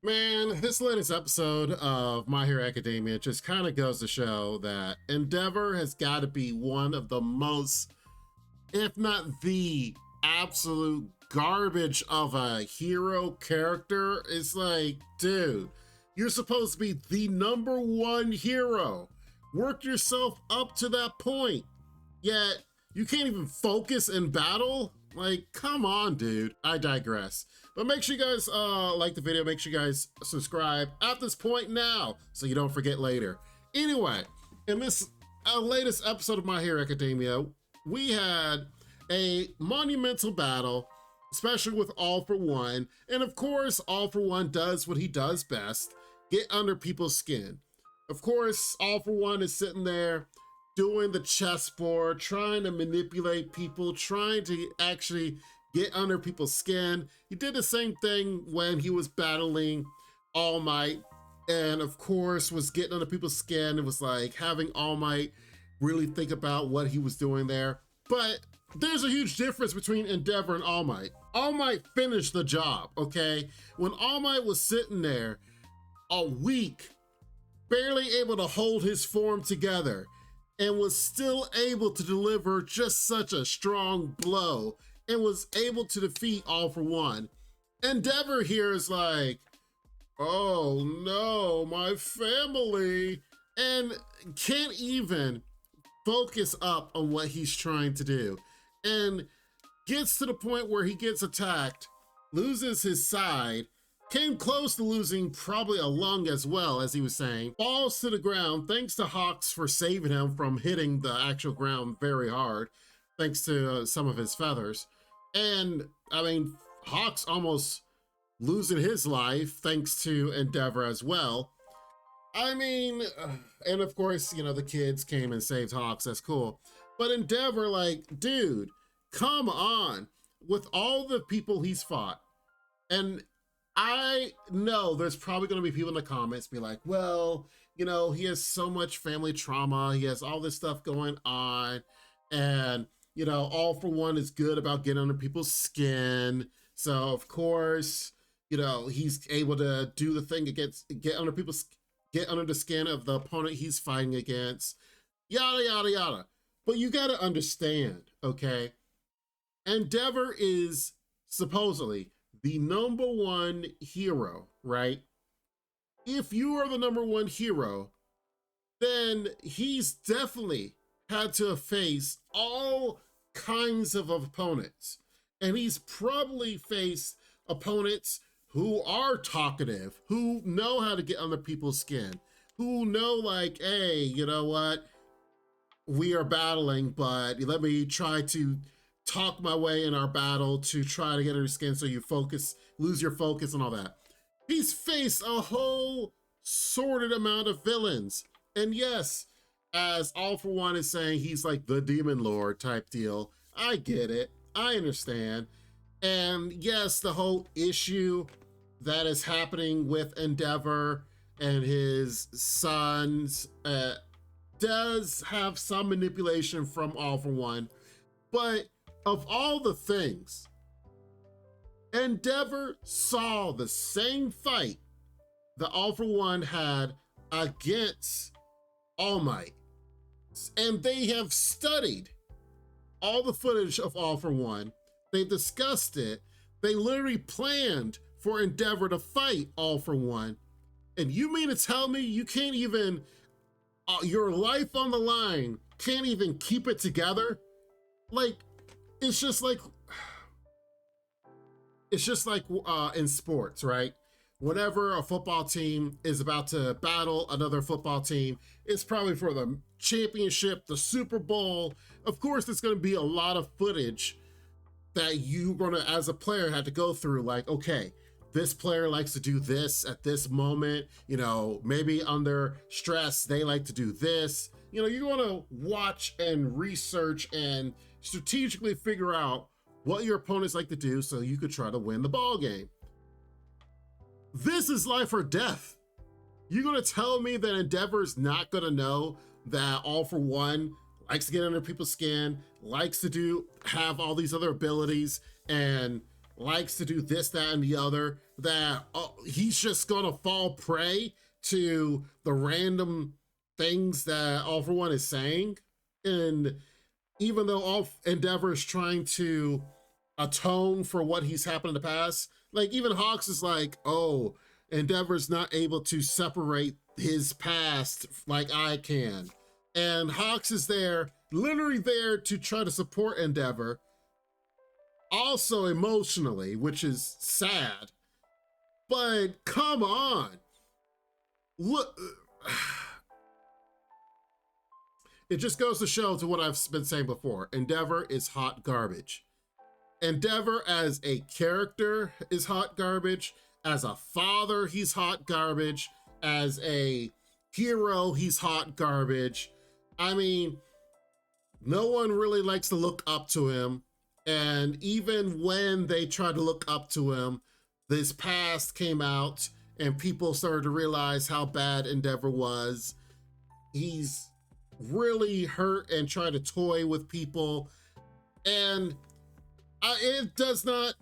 Man, this latest episode of My Hero Academia just kind of goes to show that Endeavor has got to be one of the most, if not the absolute garbage of a hero character. It's like, dude, you're supposed to be the number one hero. Work yourself up to that point. Yet, you can't even focus in battle? Like, come on, dude. I digress. But make sure you guys like the video. Make sure you guys subscribe at this point now so you don't forget later. Anyway, in this latest episode of My Hero Academia, we had a monumental battle, especially with All For One. And of course, All For One does what he does best, get under people's skin. Of course, All For One is sitting there doing the chessboard, trying to manipulate people, trying to actually get under people's skin. He did the same thing when he was battling All Might, and of course was getting under people's skin. It was like having All Might really think about what he was doing there. But there's a huge difference between Endeavor and All Might. All Might finished the job, okay? When All Might was sitting there a week, barely able to hold his form together, and was still able to deliver just such a strong blow and was able to defeat All For One. Endeavor here is like, oh no, my family, and can't even focus up on what he's trying to do. And gets to the point where he gets attacked, loses his side, came close to losing probably a lung as well, as he was saying, falls to the ground thanks to Hawks for saving him from hitting the actual ground very hard, thanks to some of his feathers. And I mean, Hawks almost losing his life thanks to Endeavor as well. I mean, and of course, you know, the kids came and saved Hawks, that's cool. But Endeavor, like, dude, come on, with all the people he's fought, and I know there's probably going to be people in the comments be like, well, you know, he has so much family trauma. He has all this stuff going on. And, you know, All For One is good about getting under people's skin. So, of course, you know, he's able to do the thing against, get under the skin of the opponent he's fighting against. Yada, yada, yada. But you got to understand, okay? Endeavor is supposedly the number one hero, right? If you are the number one hero, then he's definitely had to face all kinds of opponents. And he's probably faced opponents who are talkative, who know how to get under people's skin, who know like, hey, you know what? We are battling, but let me try to talk my way in our battle to try to get under skin so you lose your focus and all that. He's faced a whole sorted amount of villains. And yes, as All For One is saying, he's like the demon lord type deal. I get it. I understand. And yes, the whole issue that is happening with Endeavor and his sons does have some manipulation from All For One. But of all the things, Endeavor saw the same fight that All For One had against All Might. And they have studied all the footage of All For One. They discussed it. They literally planned for Endeavor to fight All For One. And you mean to tell me you can't even, your life on the line, can't even keep it together? Like, it's just like in sports, right? Whenever a football team is about to battle another football team, it's probably for the championship, the Super Bowl. Of course, there's going to be a lot of footage that you're going to, as a player, have to go through. Like, okay, this player likes to do this at this moment. You know, maybe under stress, they like to do this. You know, you're going to watch and research and strategically figure out what your opponents like to do so you could try to win the ball game. This is life or death. You're gonna tell me that Endeavor's not gonna know that All For One likes to get under people's skin, likes to have all these other abilities, and likes to do this, that, and the other, that he's just gonna fall prey to the random things that All For One is saying. And even though Endeavor is trying to atone for what he's happened in the past, like even Hawks is like, oh, Endeavor's not able to separate his past like I can. And Hawks is there, literally there to try to support Endeavor, also emotionally, which is sad. But come on. Look, it just goes to show to what I've been saying before. Endeavor is hot garbage. Endeavor as a character is hot garbage. As a father, he's hot garbage. As a hero, he's hot garbage. I mean, no one really likes to look up to him. And even when they try to look up to him, this past came out and people started to realize how bad Endeavor was. He's really hurt and try to toy with people. And it does not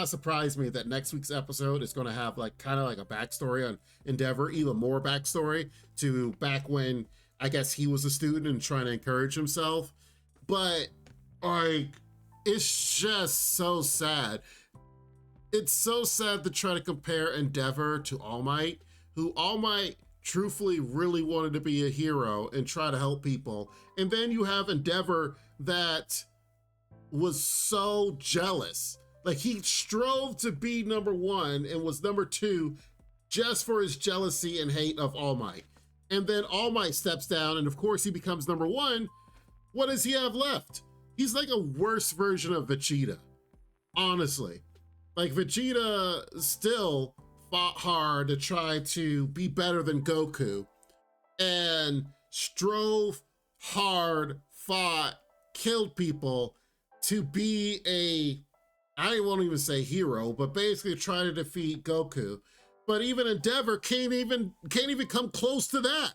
surprise me that next week's episode is going to have like kind of like a backstory on Endeavor, even more backstory to back when I guess he was a student and trying to encourage himself. But like, it's just so sad. It's so sad to try to compare Endeavor to All Might, who All Might truthfully really wanted to be a hero and try to help people. And then you have Endeavor that was so jealous. Like he strove to be number one and was number two just for his jealousy and hate of All Might. And then All Might steps down and of course he becomes number one. What does he have left? He's like a worse version of Vegeta, honestly. Like Vegeta still fought hard to try to be better than Goku and strove hard, fought, killed people to be I won't even say hero, but basically try to defeat Goku. But even Endeavor can't even come close to that.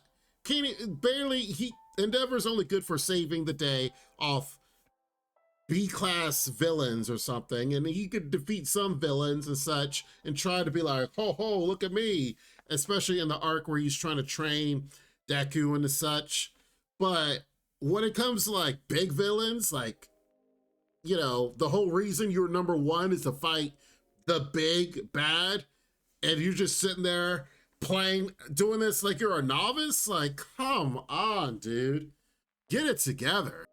Endeavor's only good for saving the day off B-class villains or something, and he could defeat some villains and such and try to be like, ho ho, look at me, especially in the arc where he's trying to train Deku and such. But when it comes to like big villains, like, you know, the whole reason you're number one is to fight the big bad, and you're just sitting there doing this like you're a novice, like, come on, dude, get it together.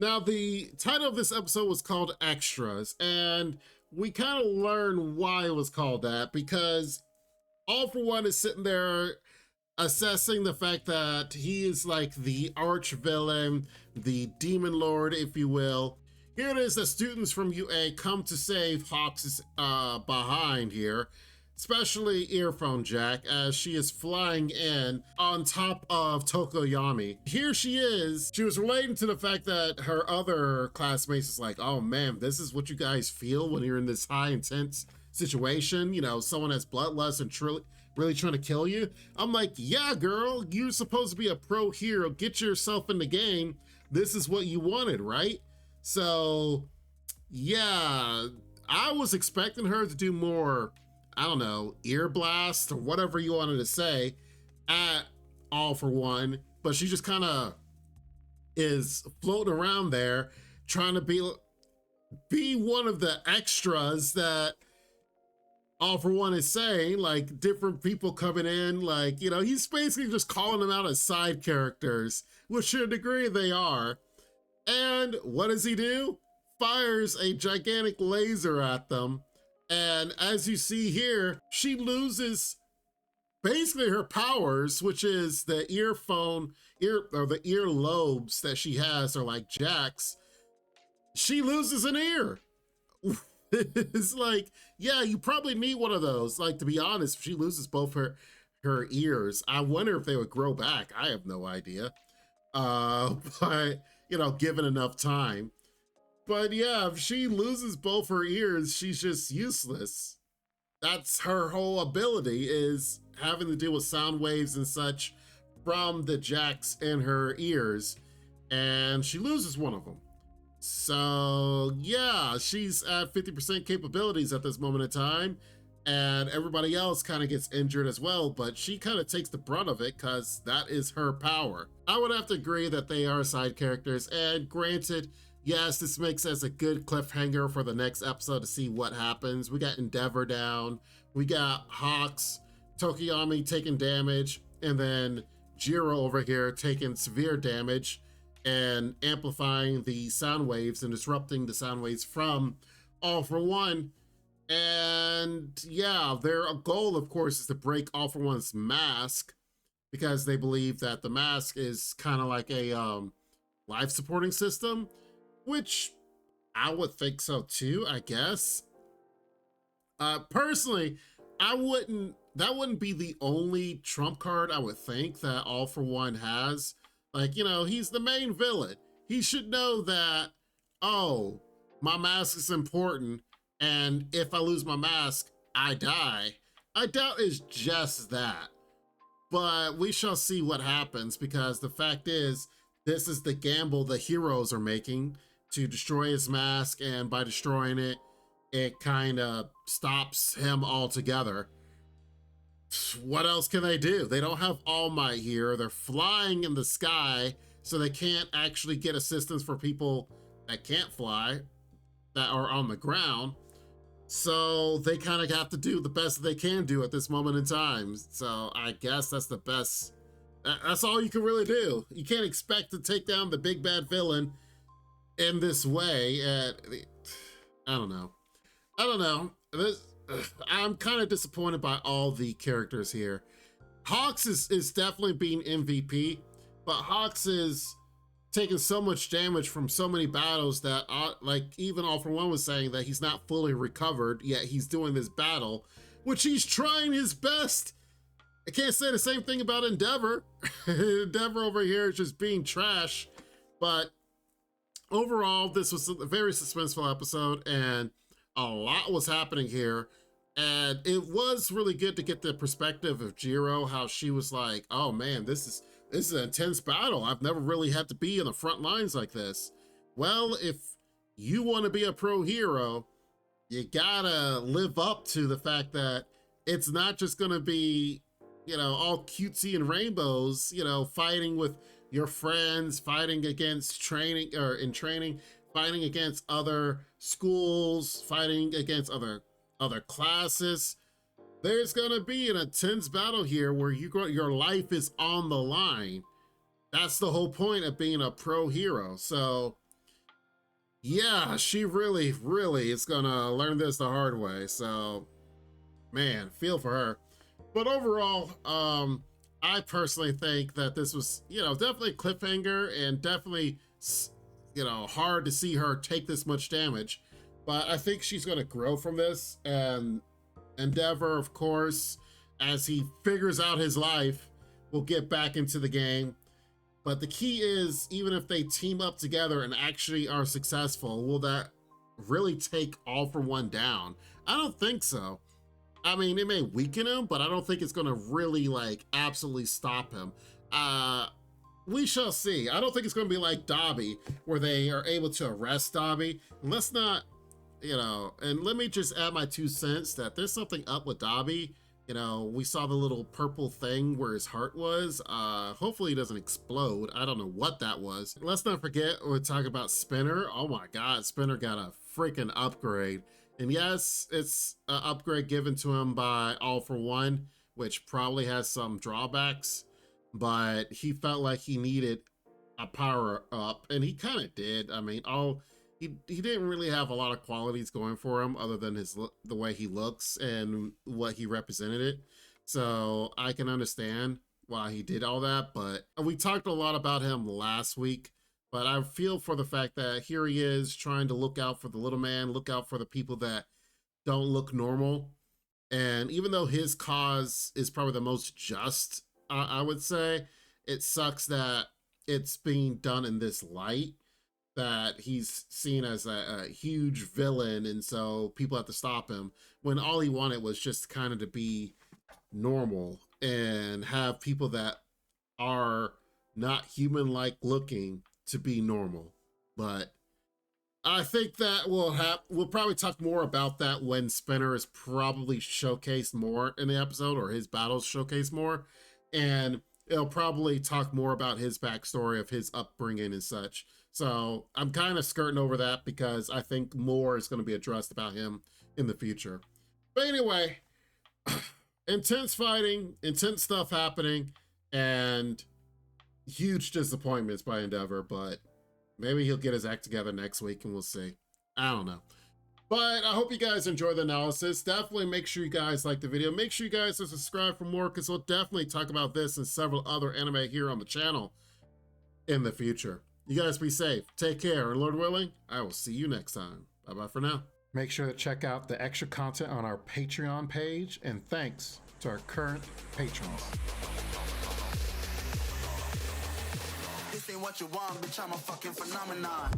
Now, the title of this episode was called Extras, and we kind of learn why it was called that, because All For One is sitting there assessing the fact that he is like the arch villain, the demon lord, if you will. Here it is that students from UA come to save Hawks' behind here, especially Earphone Jack, as she is flying in on top of Tokoyami. Here she is. She was relating to the fact that her other classmates is like, oh man, this is what you guys feel when you're in this high intense situation. You know, someone has bloodlust and really trying to kill you. I'm like, yeah, girl, you're supposed to be a pro hero. Get yourself in the game. This is what you wanted, right? So yeah, I was expecting her to do more, I don't know, ear blast or whatever you wanted to say at All For One, but she just kind of is floating around there trying to be one of the extras that All For One is saying, like different people coming in, like, you know, he's basically just calling them out as side characters, which to a degree they are. And what does he do? Fires a gigantic laser at them. And as you see here, she loses basically her powers, which is the ear lobes that she has are like Jack's. She loses an ear. It's like, yeah, you probably need one of those. Like, to be honest, if she loses both her ears, I wonder if they would grow back. I have no idea. But, you know, given enough time. But yeah, if she loses both her ears, she's just useless. That's her whole ability, is having to deal with sound waves and such from the jacks in her ears. And she loses one of them. So yeah, she's at 50% capabilities at this moment in time, and everybody else kind of gets injured as well, but she kind of takes the brunt of it because that is her power. I would have to agree that they are side characters, and granted, yes, this makes us a good cliffhanger for the next episode to see what happens. We got Endeavor down, we got Hawks, Tokiyami taking damage, and then Jiro over here taking severe damage and amplifying the sound waves and disrupting the sound waves from All For One. And yeah, their goal, of course, is to break All For One's mask because they believe that the mask is kind of like a life supporting system, which I would think so too, I guess. Personally, that wouldn't be the only trump card I would think that All For One has. Like, you know, he's the main villain. He should know that, oh, my mask is important, and if I lose my mask, I die. I doubt it's just that. But we shall see what happens, because the fact is, this is the gamble the heroes are making to destroy his mask, and by destroying it, it kind of stops him altogether. What else can they do? They don't have All Might here. They're flying in the sky, so they can't actually get assistance for people that can't fly, that are on the ground. So they kind of have to do the best they can do at this moment in time. So I guess that's the best. That's all you can really do. You can't expect to take down the big bad villain in this way. I don't know. I don't know. I'm kind of disappointed by all the characters here. Hawks is definitely being MVP, but Hawks is taking so much damage from so many battles that, like even All For One was saying that he's not fully recovered, yet he's doing this battle, which he's trying his best. I can't say the same thing about Endeavor. Endeavor over here is just being trash, but overall, this was a very suspenseful episode, and a lot was happening here. And it was really good to get the perspective of Jiro, how she was like, oh man, this is an intense battle. I've never really had to be in the front lines like this. Well, if you want to be a pro hero, you gotta live up to the fact that it's not just gonna be, you know, all cutesy and rainbows, you know, fighting with your friends, fighting against training or in training, fighting against other schools, fighting against other classes. There's gonna be an intense battle here where your life is on the line. That's the whole point of being a pro hero. So yeah, she really is gonna learn this the hard way. So man, feel for her. But overall, I personally think that this was, you know, definitely a cliffhanger, and definitely, you know, hard to see her take this much damage. But I think she's going to grow from this, and Endeavor, of course, as he figures out his life, will get back into the game. But the key is, even if they team up together and actually are successful, will that really take All For One down? I don't think so. I mean, it may weaken him, but I don't think it's going to really, like, absolutely stop him. We shall see. I don't think it's going to be like Dabi, where they are able to arrest Dabi. Let's not, you know, and let me just add my 2 cents that there's something up with Dabi. You know, we saw the little purple thing where his heart was. Hopefully it doesn't explode. I don't know what that was. Let's not forget, we're talking about Spinner. Oh my God, Spinner got a freaking upgrade. And yes, it's an upgrade given to him by All For One, which probably has some drawbacks, but he felt like he needed a power up, and he kind of did. I mean, he didn't really have a lot of qualities going for him other than the way he looks and what he represented it. So I can understand why he did all that, but we talked a lot about him last week. But I feel for the fact that here he is trying to look out for the little man, look out for the people that don't look normal. And even though his cause is probably the most just, I would say, it sucks that it's being done in this light, that he's seen as a huge villain, and so people have to stop him, when all he wanted was just kind of to be normal and have people that are not human-like looking to be normal. But I think that we'll probably talk more about that when Spinner is probably showcased more in the episode, or his battles showcased more. And it'll probably talk more about his backstory of his upbringing and such. So I'm kind of skirting over that because I think more is going to be addressed about him in the future. But anyway, intense fighting, intense stuff happening, and huge disappointments by Endeavor, but maybe he'll get his act together next week and we'll see. I don't know. But I hope you guys enjoy the analysis. Definitely make sure you guys like the video. Make sure you guys are subscribed for more, because we'll definitely talk about this and several other anime here on the channel in the future. You guys be safe. Take care. And Lord willing, I will see you next time. Bye-bye for now. Make sure to check out the extra content on our Patreon page. And thanks to our current patrons. This ain't what you want, bitch, I'm a fucking phenomenon.